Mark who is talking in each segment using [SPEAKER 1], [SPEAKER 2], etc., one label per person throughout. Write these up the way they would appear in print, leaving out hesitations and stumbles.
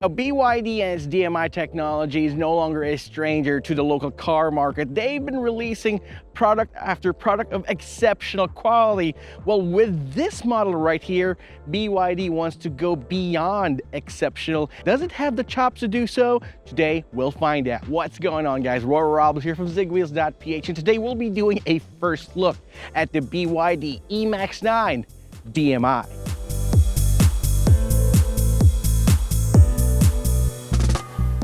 [SPEAKER 1] Now, BYD and its DMI technology is no longer a stranger to the local car market. They've been releasing product after product of exceptional quality. Well, with this model right here, BYD wants to go beyond exceptional. Does it have the chops to do so? Today, we'll find out. What's going on, guys? Roy Robles here from Zigwheels.Ph, and today we'll be doing a first look at the BYD eMax 9 DMI.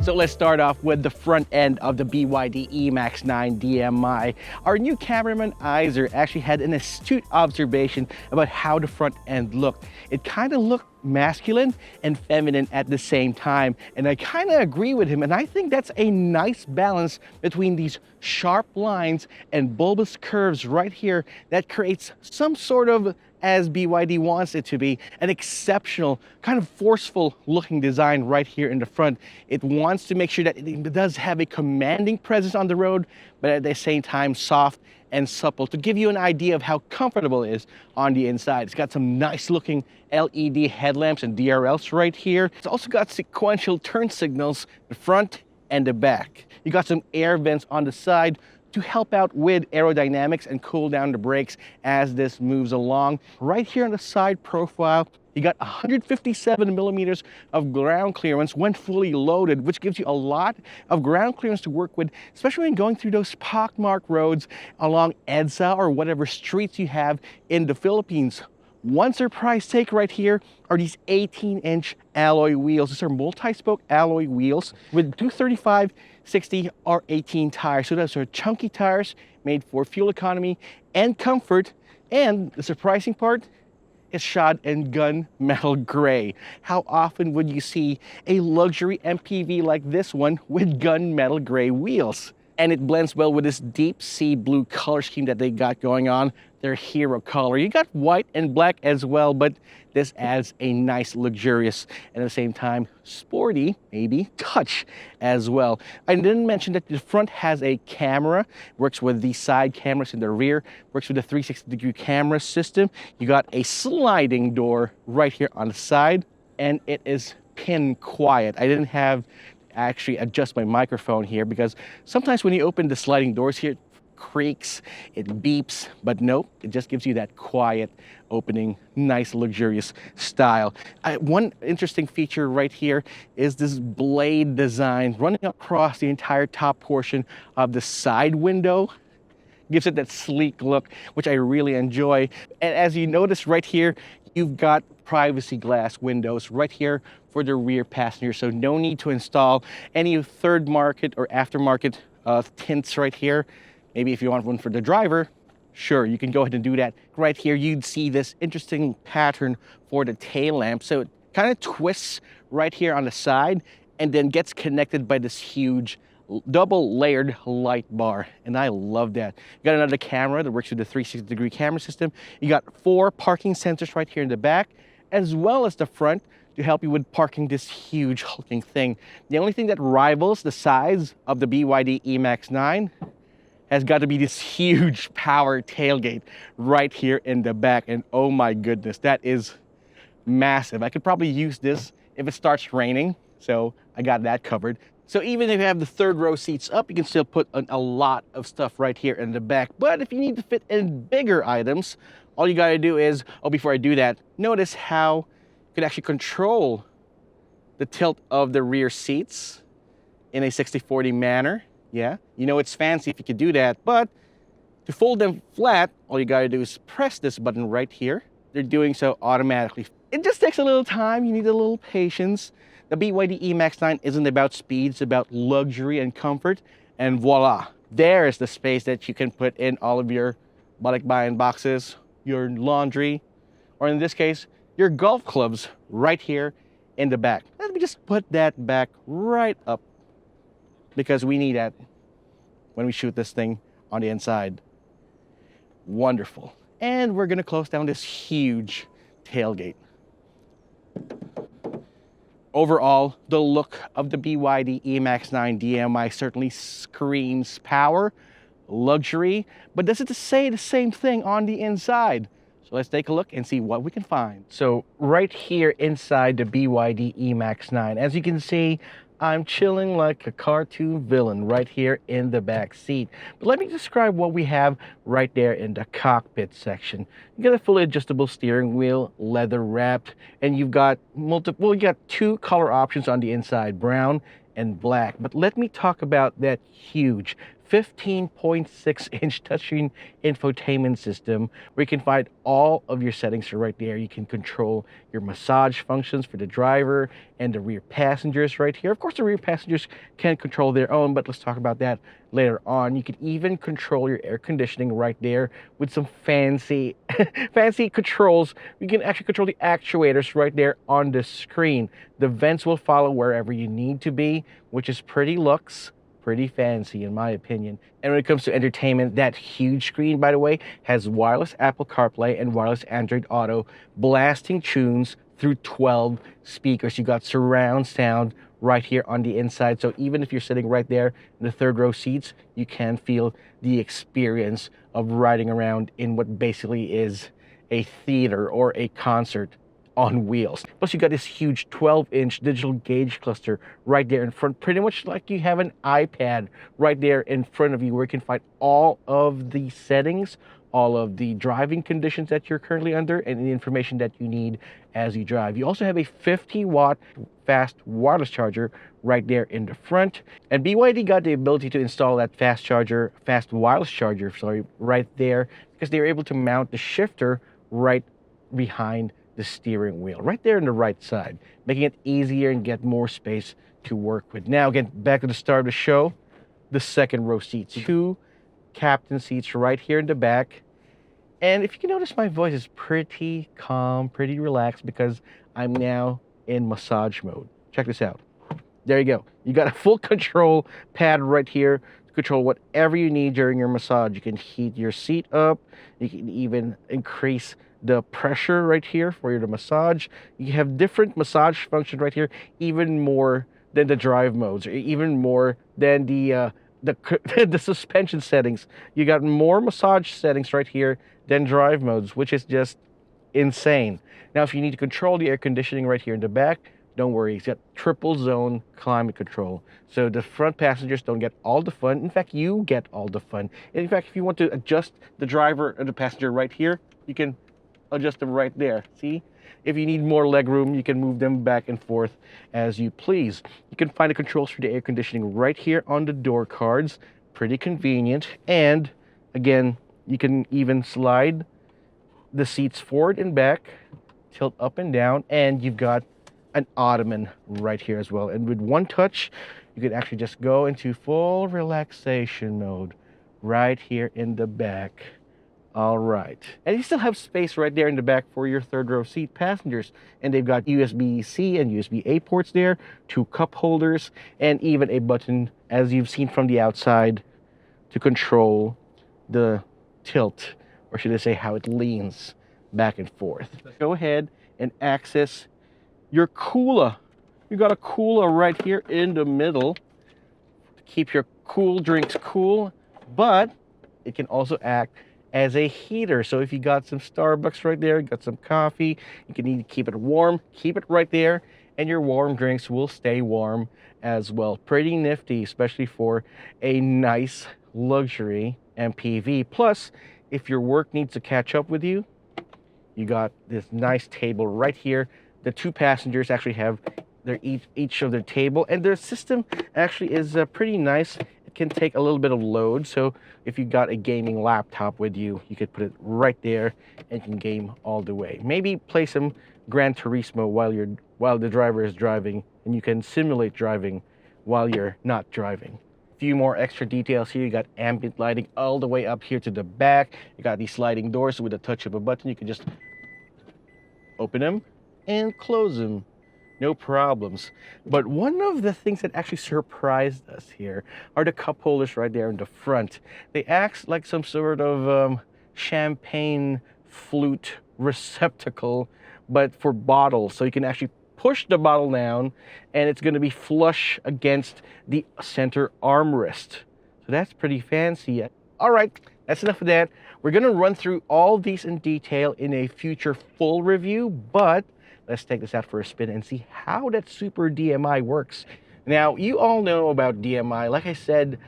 [SPEAKER 1] So let's start off with the front end of the BYD eMax 9 DMI. Our new cameraman Iser actually had an astute observation about how the front end looked. It kind of looked masculine and feminine at the same time, and I kind of agree with him, and I think that's a nice balance between these sharp lines and bulbous curves right here that creates some sort of, as BYD wants it to be, an exceptional, kind of forceful looking design right here in the front. It wants to make sure that it does have a commanding presence on the road, but at the same time soft and supple to give you an idea of how comfortable it is on the inside. It's got some nice looking LED headlamps and DRLs right here. It's also got sequential turn signals, the front and the back. You got some air vents on the side to help out with aerodynamics and cool down the brakes as this moves along. Right here on the side profile, you got 157 millimeters of ground clearance when fully loaded, which gives you a lot of ground clearance to work with, especially when going through those pockmarked roads along EDSA or whatever streets you have in the Philippines. One surprise take right here are these 18-inch alloy wheels. These are multi-spoke alloy wheels with 235 60 R18 tires. So those are chunky tires made for fuel economy and comfort. And the surprising part is shod in gunmetal gray. How often would you see a luxury MPV like this one with gunmetal gray wheels? And it blends well with this deep sea blue color scheme that they got going on, their hero color. You got white and black as well, but this adds a nice, luxurious, and at the same time, sporty, maybe, touch as well. I didn't mention that the front has a camera, works with the side cameras in the rear, works with the 360-degree camera system. You got a sliding door right here on the side, and it is pin quiet. I didn't have actually adjust my microphone here because sometimes when you open the sliding doors here, it creaks, it beeps, but nope, it just gives you that quiet opening, nice luxurious style. One interesting feature right here is this blade design running across the entire top portion of the side window. Gives it that sleek look, which I really enjoy. And as you notice right here, you've got privacy glass windows right here for the rear passenger, so no need to install any third market or aftermarket tints right here. Maybe if you want one for the driver, sure, you can go ahead and do that. Right here, you'd see this interesting pattern for the tail lamp. So it kind of twists right here on the side and then gets connected by this huge double layered light bar, and I love that. You got another camera that works with the 360-degree camera system. You got 4 parking sensors right here in the back, as well as the front to help you with parking this huge hulking thing. The only thing that rivals the size of the BYD eMax 9 has got to be this huge power tailgate right here in the back, and oh my goodness, that is massive. I could probably use this if it starts raining, so I got that covered. So even if you have the third row seats up, you can still put a lot of stuff right here in the back. But if you need to fit in bigger items, all you gotta do is, oh, before I do that, notice how you can actually control the tilt of the rear seats in a 60/40 manner. Yeah, you know it's fancy if you could do that, but to fold them flat, all you gotta do is press this button right here. They're doing so automatically. It just takes a little time, you need a little patience. The BYD eMax 9 isn't about speed, it's about luxury and comfort, and voila, there is the space that you can put in all of your balikbayan boxes, your laundry, or in this case, your golf clubs right here in the back. Let me just put that back right up because we need that when we shoot this thing on the inside. Wonderful. And we're gonna close down this huge tailgate. Overall, the look of the BYD eMax 9 DMI certainly screams power, luxury, but does it say the same thing on the inside? So let's take a look and see what we can find. So right here inside the BYD eMax 9, as you can see, I'm chilling like a cartoon villain right here in the back seat. But let me describe what we have right there in the cockpit section. You got a fully adjustable steering wheel, leather wrapped, and you've got you got two color options on the inside, brown and black. But let me talk about that huge 15.6-inch touchscreen infotainment system where you can find all of your settings right there. You can control your massage functions for the driver and the rear passengers right here. Of course, the rear passengers can control their own, but let's talk about that later on. You can even control your air conditioning right there with some fancy fancy controls. You can actually control the actuators right there on the screen. The vents will follow wherever you need to be, which is pretty fancy in my opinion. And when it comes to entertainment, that huge screen, by the way, has wireless Apple CarPlay and wireless Android Auto, blasting tunes through 12 speakers. You got surround sound right here on the inside, so even if you're sitting right there in the third row seats, you can feel the experience of riding around in what basically is a theater or a concert on wheels. Plus you got this huge 12-inch digital gauge cluster right there in front, pretty much like you have an iPad right there in front of you, where you can find all of the settings, all of the driving conditions that you're currently under, and the information that you need as you drive. You also have a 50-watt fast wireless charger right there in the front, and BYD got the ability to install that fast wireless charger, right there, because they were able to mount the shifter right behind the steering wheel, right there on the right side, making it easier and get more space to work with. Now, again, back to the start of the show, the second row seats, two captain seats right here in the back. And if you can notice, my voice is pretty calm, pretty relaxed, because I'm now in massage mode. Check this out. There you go. You got a full control pad right here to control whatever you need during your massage. You can heat your seat up. You can even increase the pressure right here for your massage. You have different massage functions right here, even more than the drive modes, or even more than the suspension settings. You got more massage settings right here than drive modes, which is just insane. Now, if you need to control the air conditioning right here in the back, don't worry, it's got triple zone climate control. So the front passengers don't get all the fun. In fact, you get all the fun. And in fact, if you want to adjust the driver or the passenger right here, you can adjust them right there. See? If you need more leg room, you can move them back and forth as you please. You can find the controls for the air conditioning right here on the door cards. Pretty convenient. And again, you can even slide the seats forward and back, tilt up and down, and you've got an ottoman right here as well. And with one touch, you can actually just go into full relaxation mode right here in the back. All right, and you still have space right there in the back for your third row seat passengers. And they've got USB-C and USB-A ports there, two cup holders, and even a button, as you've seen from the outside, to control the tilt, or should I say how it leans back and forth. Go ahead and access your cooler. You got a cooler right here in the middle to keep your cool drinks cool, but it can also act as a heater. So if you got some Starbucks right there, you got some coffee, you can need to keep it warm, keep it right there, and your warm drinks will stay warm as well. Pretty nifty, especially for a nice luxury MPV. Plus, if your work needs to catch up with you, you got this nice table right here. The two passengers actually have each of their table, and their system actually is pretty nice. It can take a little bit of load, so if you got a gaming laptop with you, you could put it right there and you can game all the way. Maybe play some Gran Turismo while the driver is driving, and you can simulate driving while you're not driving. A few more extra details here. You got ambient lighting all the way up here to the back. You got these sliding doors, so with a touch of a button, you can just open them and close them. No problems. But one of the things that actually surprised us here are the cup holders right there in the front. They act like some sort of champagne flute receptacle, but for bottles. So you can actually push the bottle down and it's going to be flush against the center armrest. So that's pretty fancy. All right, that's enough of that. We're gonna run through all these in detail in a future full review, but let's take this out for a spin and see how that Super DMI works. Now, you all know about DMI. Like I said,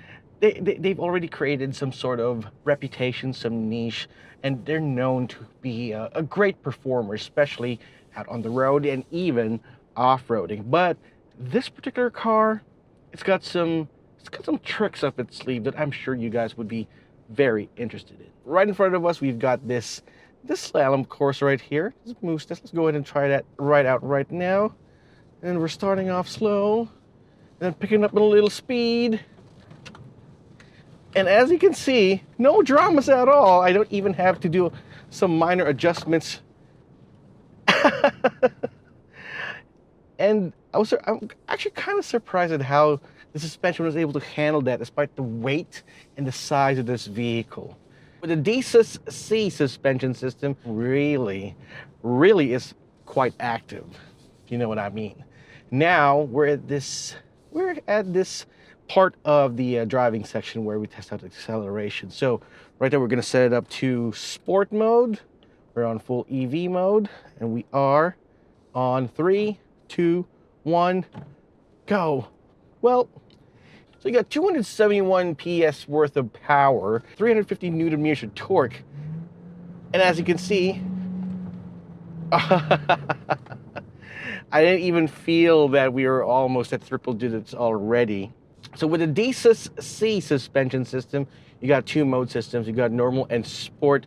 [SPEAKER 1] they've already created some sort of reputation, some niche, and they're known to be a great performer, especially out on the road and even off-roading. But this particular car, it's got some tricks up its sleeve that I'm sure you guys would be very interested in. Right in front of us, we've got this slalom course right here. Let's go ahead and try that right out right now. And we're starting off slow, and then picking up a little speed. And as you can see, no dramas at all. I don't even have to do some minor adjustments. And I'm actually kind of surprised at how the suspension was able to handle that despite the weight and the size of this vehicle. But the DiSus-C suspension system really is quite active, if you know what I mean. Now we're at this part of the driving section where we test out the acceleration. So right there, we're going to set it up to sport mode. We're on full EV mode, and we are on 3, 2, 1, go. Well, so you got 271 PS worth of power, 350 Newton meters of torque, and as you can see, I didn't even feel that we were almost at triple digits already. So with the DiSus-C suspension system, you got two mode systems. You got normal and sport.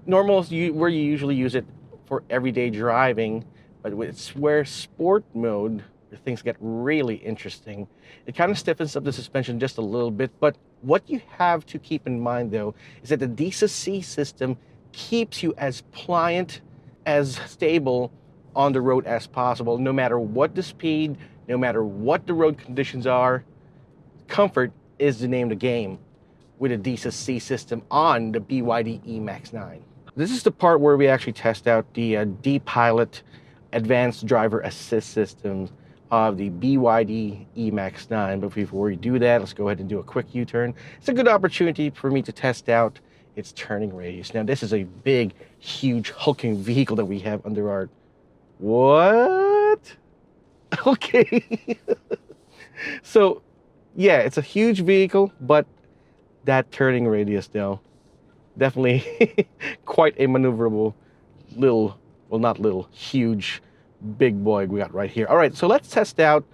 [SPEAKER 1] Normal is where you usually use it for everyday driving, but it's where sport mode, things get really interesting. It kind of stiffens up the suspension just a little bit, but what you have to keep in mind though is that the DiSus-C system keeps you as pliant, as stable on the road as possible, no matter what the speed, no matter what the road conditions are. Comfort is the name of the game with a DiSus-C system on the BYD eMax 9. This is the part where we actually test out the DiPilot Advanced Driver Assist System of the BYD eMax 9. But before we do that, let's go ahead and do a quick U-turn. It's a good opportunity for me to test out its turning radius. Now, this is a big, huge, hulking vehicle that we have under our... What? Okay. So, yeah, it's a huge vehicle, but that turning radius, though, definitely quite a maneuverable little, well, not little, huge, big boy we got right here. All right, so let's test out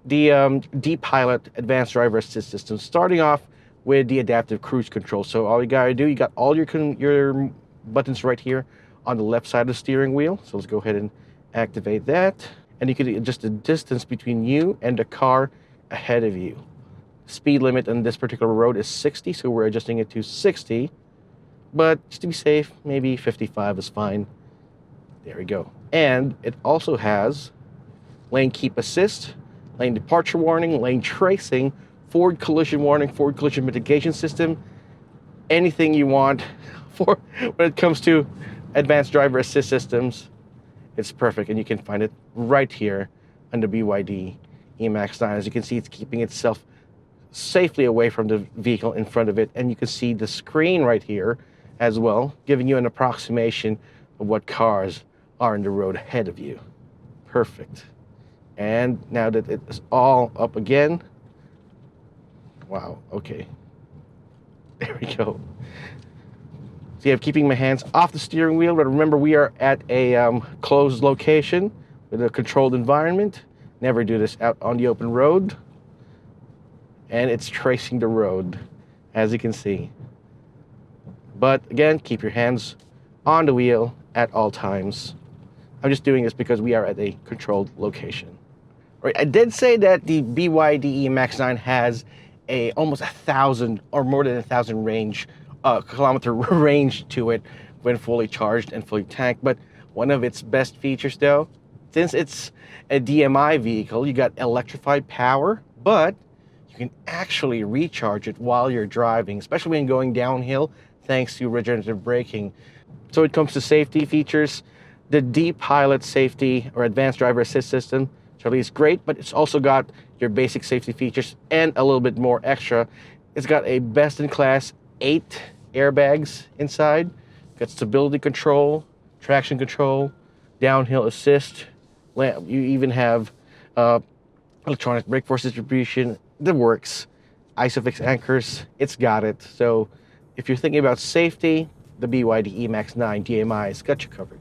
[SPEAKER 1] the DiPilot Advanced Driver Assist System, starting off with the adaptive cruise control. So all you gotta do, you got all your buttons right here on the left side of the steering wheel. So let's go ahead and activate that. And you can adjust the distance between you and the car ahead of you. Speed limit on this particular road is 60, so we're adjusting it to 60. But just to be safe, maybe 55 is fine. There we go. And it also has lane keep assist, lane departure warning, lane tracing, forward collision warning, forward collision mitigation system, anything you want for when it comes to advanced driver assist systems. It's perfect, and you can find it right here on the BYD eMax 9. As you can see, it's keeping itself safely away from the vehicle in front of it, and you can see the screen right here as well, giving you an approximation of what cars are in the road ahead of you. Perfect. And now that it is all up again, wow, okay. There we go. So I'm keeping my hands off the steering wheel, but remember we are at a closed location with a controlled environment. Never do this out on the open road. And it's tracing the road, as you can see. But again, keep your hands on the wheel at all times. I'm just doing this because we are at a controlled location. All right, I did say that the BYD eMax 9 has almost 1,000 or more than 1,000 kilometer range to it when fully charged and fully tanked. But one of its best features though, since it's a DMI vehicle, you got electrified power, but you can actually recharge it while you're driving, especially when going downhill, thanks to regenerative braking. So when it comes to safety features, the DiPilot safety or advanced driver assist system, Charlie, is great, but it's also got your basic safety features and a little bit more extra. It's got a best-in-class 8 airbags inside. Got stability control, traction control, downhill assist. You even have electronic brake force distribution. The works. Isofix anchors. It's got it. So if you're thinking about safety, the BYD eMax 9 DMI has got you covered.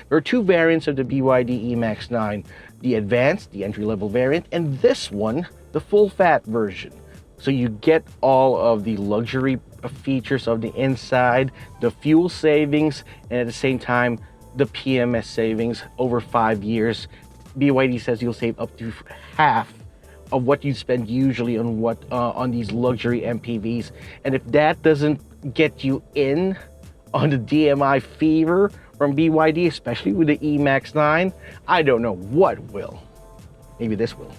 [SPEAKER 1] There are 2 variants of the BYD eMax 9, the advanced, the entry-level variant, and this one, the full-fat version. So you get all of the luxury features of the inside, the fuel savings, and at the same time, the PMS savings over 5 years. BYD says you'll save up to half of what you spend usually on these luxury MPVs. And if that doesn't get you in on the DMI fever from BYD, especially with the eMax 9, I don't know what will. Maybe this will.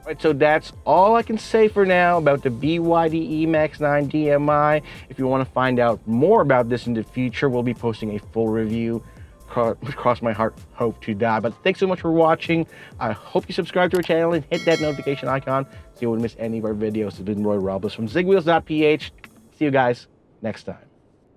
[SPEAKER 1] Right, so that's all I can say for now about the BYD eMax 9 DMI. If you want to find out more about this in the future, we'll be posting a full review. Cross my heart, hope to die. But thanks so much for watching. I hope you subscribe to our channel and hit that notification icon so you won't miss any of our videos. It's been Roy Robles from Zigwheels.Ph. See you guys next time.